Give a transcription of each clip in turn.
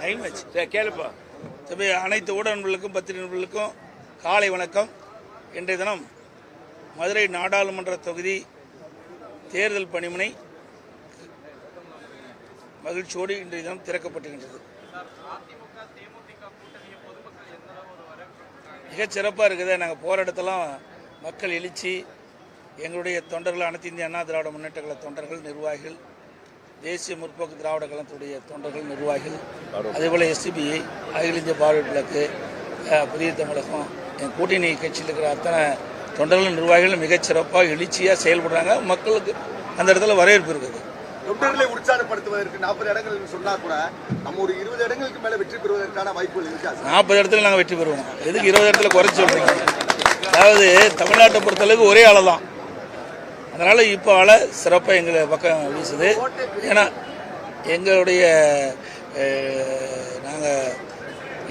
Time ஆச்சு கேளுப்பா. அனைத்து ஊடகங்களுக்கும் பத்திரிகைகளுக்கும் காலை வணக்கம். இன்றைய தினம் மதுரை நாடாளுமன்ற தொகுதி தேர்தல் பணிமனை மகிழ்ச்சியோடு இன்றைய தினம் திறக்கப்பட்டிருக்கின்றது. மிகச் சிறப்பாக இருக்குது. நாங்கள் போகிற இடத்தெல்லாம் மக்கள் எழுச்சி, எங்களுடைய தொண்டர்கள், அனைத்து இந்திய அண்ணா திராவிட முன்னேற்ற கழக தொண்டர்கள், நிர்வாகிகள், தேசிய முற்போக்கு திராவிட கழகத்துடைய தொண்டர்கள், நிர்வாகிகள், அதேபோல் எஸ்டிபிஐ, அகில இந்திய பார்வை விளக்கு, புதிய தமிழகம், என் கூட்டணி கட்சியில் இருக்கிற அத்தனை தொண்டர்கள், நிர்வாகிகள் மிகச் சிறப்பாக எழுச்சியாக செயல்படுறாங்க. மக்களுக்கு அந்த இடத்துல வரவேற்பு இருக்குது. தொண்டர்களை உற்சாகப்படுத்துவதற்கு 40 இடங்கள் சொன்னா கூட நம்ம ஒரு 20 இடங்களுக்கு மேல வெற்றி பெறுவதற்கான வாய்ப்புகள் இருக்கா? 40 இடத்துல நாங்கள் வெற்றி பெறுவோம். எதுக்கு 20 இடத்துல குறைச்சி சொல்றீங்க? அதாவது தமிழ்நாட்டை பொறுத்தளவுக்கு ஒரே ஆளை தான். அதனால இப்போ ஆளை சிறப்பாக எங்களை பக்கம் வீசுது. ஏன்னா எங்களுடைய நாங்கள்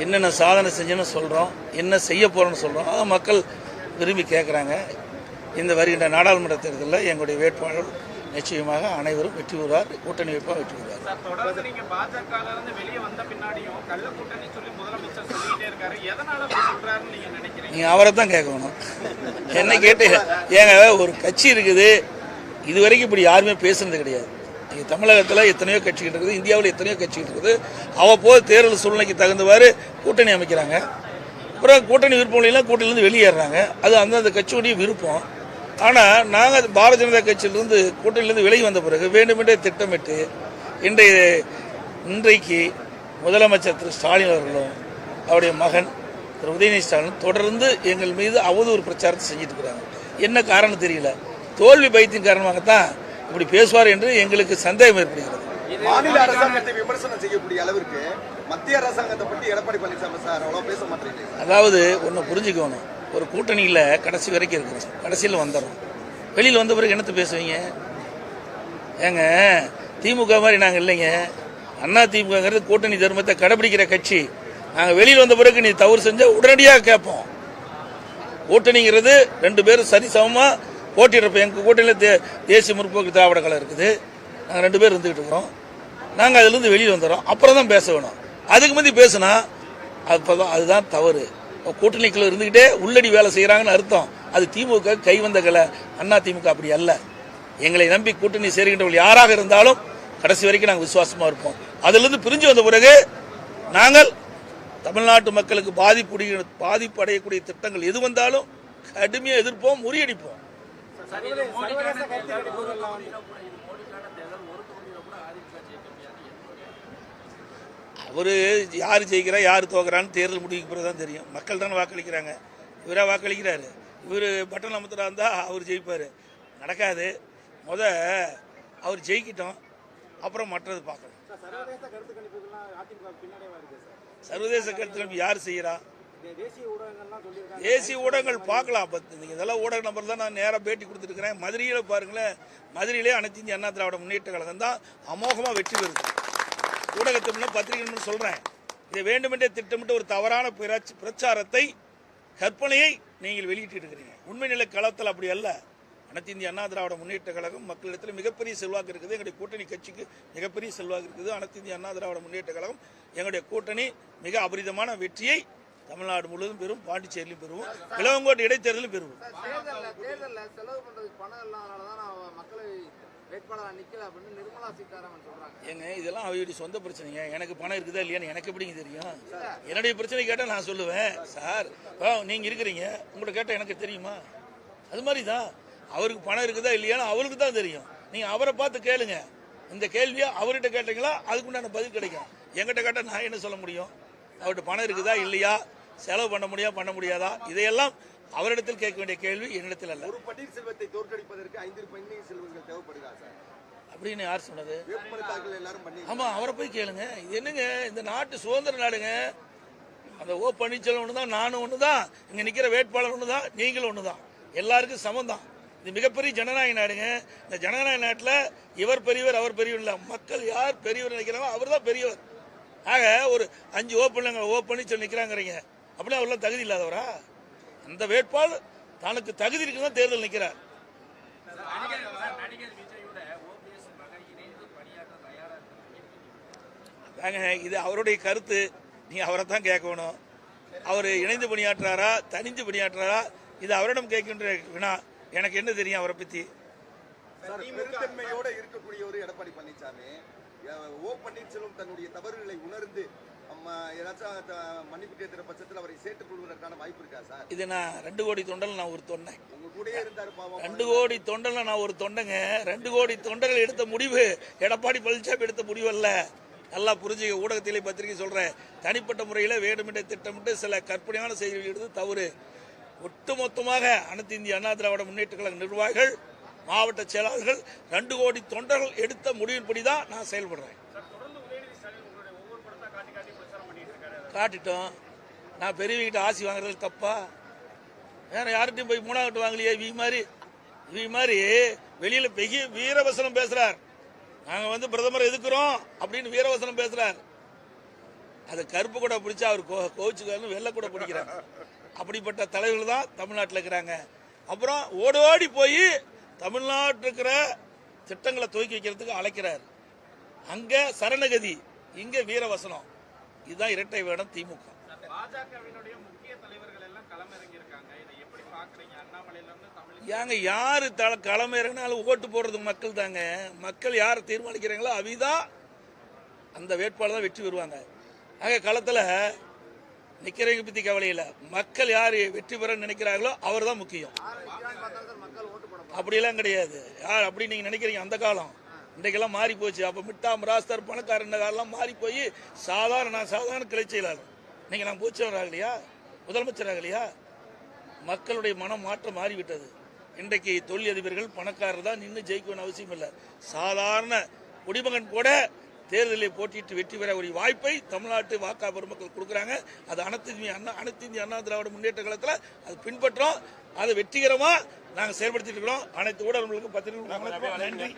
என்னென்ன சாதனை செஞ்சோன்னு சொல்கிறோம், என்ன செய்ய போகிறோன்னு சொல்கிறோம். அதை மக்கள் விரும்பி கேட்குறாங்க. இந்த வருகின்ற நாடாளுமன்ற தேர்தலில் எங்களுடைய வேட்பாளர் நிச்சயமாக அனைவரும் வெற்றி பெறுவார். கூட்டணி வைப்பாக வெற்றி பெறுவார். நீங்கள் அவரை தான் கேட்கணும். என்ன கேட்டு ஏங்க ஒரு கட்சி இருக்குது, இது வரைக்கும் இப்படி யாருமே பேசுனது கிடையாது. நீங்கள் தமிழகத்தில் எத்தனையோ கட்சிகள் இருக்குது, இந்தியாவில் எத்தனையோ கட்சிகள் இருக்குது. அவ்வப்போது தேர்தல் சூழ்நிலைக்கு தகுந்தவாறு கூட்டணி அமைக்கிறாங்க. அப்புறம் கூட்டணி விருப்பம் இல்லைன்னா கூட்டணியிலேருந்து வெளியேறாங்க. அது அந்தந்த கட்சியுடைய விருப்பம். ஆனால் நாங்கள் பாரதிய ஜனதா கட்சியிலிருந்து கூட்டணியிலிருந்து விலகி வந்த பிறகு வேண்டுமென்றே திட்டமிட்டு இன்றைக்கு முதலமைச்சர் திரு ஸ்டாலின் அவர்களும் அவருடைய மகன் திரு உதயநிதி ஸ்டாலின் தொடர்ந்து எங்கள் மீது அவதூறு பிரச்சாரத்தை செஞ்சுட்டு இருக்கிறாங்க. என்ன காரணம் தெரியல. தோல்வி பயத்தின் காரணமாகத்தான் இப்படி பேசுவார் என்று எங்களுக்கு சந்தேகம் ஏற்படுகிறது. மாநில அரசாங்கத்தை விமர்சனம் செய்யக்கூடிய அளவிற்கு மத்திய அரசாங்கத்தை பற்றி எடப்பாடி பழனிசாமி சார் அவ்வளோ பேச மாட்டேங்க. அதாவது ஒன்று புரிஞ்சுக்கணும், ஒரு கூட்டணியில் கடைசி வரைக்கும் இருக்கிறோம், கடைசியில் வந்துடுறோம். வெளியில் வந்த பிறகு என்னத்தை பேசுவீங்க? ஏங்க திமுக மாதிரி நாங்கள் இல்லைங்க. அண்ணா திமுகங்கிறது கூட்டணி தர்மத்தை கடைபிடிக்கிற கட்சி. நாங்கள் வெளியில் வந்த பிறகு நீ தவறு செஞ்சால் உடனடியாக கேட்போம். கூட்டணிங்கிறது 2 பேரும் சரிசமமாக போட்டிடுறப்ப எங்கள் கூட்டணியில் தேசிய முற்போக்கு திராவிட கழகம் இருக்குது. நாங்கள் 2 பேர் இருந்துகிட்டு இருக்கிறோம். நாங்கள் அதிலிருந்து வெளியில் வந்துடுறோம். அப்புறம் தான் பேச வேணும். அதுக்கு முந்தி பேசுனா அதுதான் தவறு. கூட்டணிக்குள்ள இருந்துகிட்டே உள்ளடி வேலை செய்யறாங்கன்னு அர்த்தம். அது திமுக கை வந்த கலை. அண்ணா திமுக அப்படி அல்ல. எங்களை நம்பி கூட்டணி சேர்கின்றவர்கள் யாராக இருந்தாலும் கடைசி வரைக்கும் நாங்கள் விசுவாசமா இருப்போம். அதிலிருந்து பிரிஞ்சு வந்த பிறகு நாங்கள் தமிழ்நாட்டு மக்களுக்கு பாதிப்பு அடையக்கூடிய திட்டங்கள் எது வந்தாலும் கடுமையாக எதிர்ப்போம், முறியடிப்போம். அவரு யார் ஜெயிக்கிறா யார் தோக்குறான்னு தேர்தல் முடிவுக்கு பிறகு தான் தெரியும். மக்கள் தானே வாக்களிக்கிறாங்க. இவராக வாக்களிக்கிறாரு. இவர் பட்டன் அமுத்தரா இருந்தால் அவர் ஜெயிப்பார். நடக்காது. அவர் ஜெயிக்கிட்டோம், அப்புறம் மற்றது பார்க்கணும். சர்வதேச கருத்து கணிப்பு யார் செய்யறா? தேசிய ஊடகங்கள் பார்க்கலாம். நீங்கள் இதெல்லாம் ஊடக நம்பர் தான் நான் நேராக பேட்டி கொடுத்துருக்கிறேன். மதுரையில் பாருங்களேன், மதுரையிலே அனைத்து இந்திய அண்ணா திராவிட முன்னேற்ற கழகம் தான் அமோகமாக வெற்றி பெறுது. ஊடகத்தை பத்திரிகை சொல்றேன். இதை வேண்டுமென்றே திட்டமிட்டு ஒரு தவறான பிரச்சாரத்தை, கற்பனையை நீங்கள் வெளியிட்டு இருக்கிறீங்க. உண்மை நிலை களத்தில் அப்படி அல்ல. அனைத்து இந்திய அண்ணா திராவிட முன்னேற்ற கழகம் மக்களிடத்தில் மிகப்பெரிய செல்வாக்கு இருக்குது. எங்களுடைய கூட்டணி கட்சிக்கு மிகப்பெரிய செல்வாக்கு இருக்குது. அனைத்து இந்திய அண்ணா திராவிட முன்னேற்ற கழகம் எங்களுடைய கூட்டணி மிக அபரிதமான வெற்றியை தமிழ்நாடு முழுவதும் பெறும், பாண்டிச்சேரியிலும் பெறுவோம், இளவங்கோட்டை இடைத்தேர்தலும் பெறுவோம். ஏங்க இதெல்லாம் அவருடைய சொந்த பிரச்சனைங்க. எனக்கு பணம் இருக்குதா இல்லையான்னு எனக்கு எப்படிங்க தெரியும்? என்னுடைய பிரச்சனை கேட்டால் நான் சொல்லுவேன். சார் நீங்க இருக்கிறீங்க, உங்கள்கிட்ட கேட்டால் எனக்கு தெரியுமா? அது மாதிரி தான் அவருக்கு பணம் இருக்குதா இல்லையான்னு அவருக்கு தான் தெரியும். நீங்க அவரை பார்த்து கேளுங்க. இந்த கேள்வியை அவர்கிட்ட கேட்டீங்களா அதுக்குண்டான பதில் கிடைக்கும். என்கிட்ட கேட்டால் நான் என்ன சொல்ல முடியும்? அவர்கிட்ட பணம் இருக்குதா இல்லையா, செலவு பண்ண முடியாதா, இதையெல்லாம் அவரிடத்தில் கேட்க வேண்டிய கேள்வி என்னிடத்தில் அல்ல. ஒரு பன்னீர்செல்வத்தை தோற்கடிப்பதற்கு 5 பன்னீர் செல்வங்கள் தேவைப்படுதா சார் அப்படின்னு யார் சொன்னது? எல்லாரும் பண்ணி ஆமா, அவரை போய் கேளுங்க. இது என்னங்க, இந்த நாட்டு சுதந்திர நாடுங்க. அந்த ஓ பன்னீர்செல்வம் ஒண்ணுதான், நானும் ஒண்ணுதான், இங்க நிக்கிற வேட்பாளர் ஒண்ணுதான், நீங்களும் ஒண்ணுதான், எல்லாருக்கும் சமம் தான். இது மிகப்பெரிய ஜனநாயக நாடுங்க. இந்த ஜனநாயக நாட்டில் இவர் பெரியவர் அவர் பெரியவர் இல்லை. மக்கள் யார் பெரியவர் நினைக்கிறாங்க அவர் தான் பெரியவர். ஆக ஒரு 5 ஓ பன்னீர்செல்வம் நிக்கிறாங்கிறீங்க, அப்படின்னா அவர்லாம் தகுதி இல்லாதவரா? அந்த வேட்பாளர் தனக்கு தகுதி இருக்குதான் தேர்தல் நிற்கிறார். இது அவருடைய கருத்து, நீங்க அவரை தான் கேட்கணும். அவர் இணைந்து பணியாற்றுறாரா தனிந்து பணியாற்றுறாரா இது அவரிடம் கேட்கின்ற வினா. எனக்கு என்ன தெரியும் அவரை பத்தி? பெருந்தன்மையோட இருக்கக்கூடிய ஒரு எடப்பாடி பழனிசாமி, ஓ பன்னீர்செல்வம் தன்னுடைய தவறுகளை உணர்ந்து ஏதாச்சும் மன்னிப்பு கேட்கிற பட்சத்தில் அவரை சேர்த்துக் கொள்வதற்கான வாய்ப்பு இருக்கா சார்? இது நான் 2 கோடி தொண்டல் நான் ஒரு தொண்டை, உங்க கூட இருந்தாரு பாவம். 2 கோடி தொண்டல் நான் ஒரு தொண்டைங்க. 2 கோடி தொண்டர்கள் எடுத்த முடிவு எடப்பாடி பழனிசாமி எடுத்த முடிவு அல்ல. நல்லா புரிஞ்சுக்க. ஊடகத்திலே பத்திரிகை சொல்றேன், தனிப்பட்ட முறையில் வேண்டுமென்றே திட்டமிட்டு சில கற்பனையான செய்திகள் எடுத்து தவறு. ஒட்டுமொத்தமாக அனைத்து இந்திய அண்ணா திராவிட முன்னேற்ற கழக நிர்வாகிகள், மாவட்ட செயலாளர்கள், 2 கோடி தொண்டர்கள் எடுத்த முடிவின்படிதான் நான் செயல்படுறேன். காட்டிட்டோம். நான் பெரியவங்கிட்ட ஆசி வாங்குறது தப்பா? வேற யார்கிட்டையும் போய் 3ஆவது வாங்கலையே. இவ மாதிரி வெளியில பெரிய வீரவசனம் பேசுறார். நாங்க பிரதமரை எதுக்குறோம் அப்படின்னு வீரவசனம் பேசுறார். அது கருப்பு கூட பிடிச்சா அவர் கோச்சுக்காரன்னு வெள்ளை கூட பிடிக்கிறாங்க. அப்படிப்பட்ட தலைவர்கள் தான் தமிழ்நாட்டில் இருக்கிறாங்க. அப்புறம் ஓடோடி போய் தமிழ்நாட்டில் இருக்கிற திட்டங்களை துவக்கி வைக்கிறதுக்கு அழைக்கிறார். அங்க சரணகதி, இங்க வீரவசனம். இதுதான் இரட்டை வேடம் திமுக. பாஜகவினுடைய முக்கிய தலைவர்கள் எல்லாம் களமிறங்கி இருக்காங்க. இதை எப்படி பாக்குறீங்க? அண்ணாமலையில இருந்து தமிழ் ஏங்க யாரு களமிறங்கினாலும் ஓட்டு போடுறது மக்கள் தாங்க. மக்கள் யாரை தீர்மானிக்கிறாங்களோ அவிதான் அந்த வேட்பாளர் தான் வெற்றி பெறுவாங்க. ஆக களத்துல நிக்கிறவங்க பத்தி கவலை இல்லை. மக்கள் யார் வெற்றி பெற நினைக்கிறார்களோ அவர் தான் முக்கியம். அப்படியெல்லாம் கிடையாது. யார் அப்படி நீங்க நினைக்கிறீங்க? அந்த காலம் இன்றைக்கெல்லாம் மாறி போச்சு. அப்ப மிட்டா மிராஸ்தர் பணக்காரன் காலம் மாறி போய் சாதாரண கிளை செயலாளர். நீங்க நான் பூச்சவர் ஆகலையா, முதலமைச்சர் ஆகலையா? மக்களுடைய மனம் மாற்றம் மாறிவிட்டது. இன்றைக்கு தொழில் அதிபர்கள் பணக்காரர் தான் நின்று ஜெயிக்கணும் அவசியம் இல்லை. சாதாரண குடிமகன் கூட தேர்தலில் போட்டியிட்டு வெற்றி பெற ஒரு வாய்ப்பை தமிழ்நாட்டு வாக்கா பெருமக்கள் கொடுக்குறாங்க. அது அனைத்து இந்திய அண்ணா திராவிட முன்னேற்ற கழகத்தில் அது பின்பற்றோம். அதை வெற்றிகரமா நாங்கள் செயல்படுத்திட்டு இருக்கிறோம். அனைத்து ஊடகங்களுக்கும் பத்திரிகை நன்றி.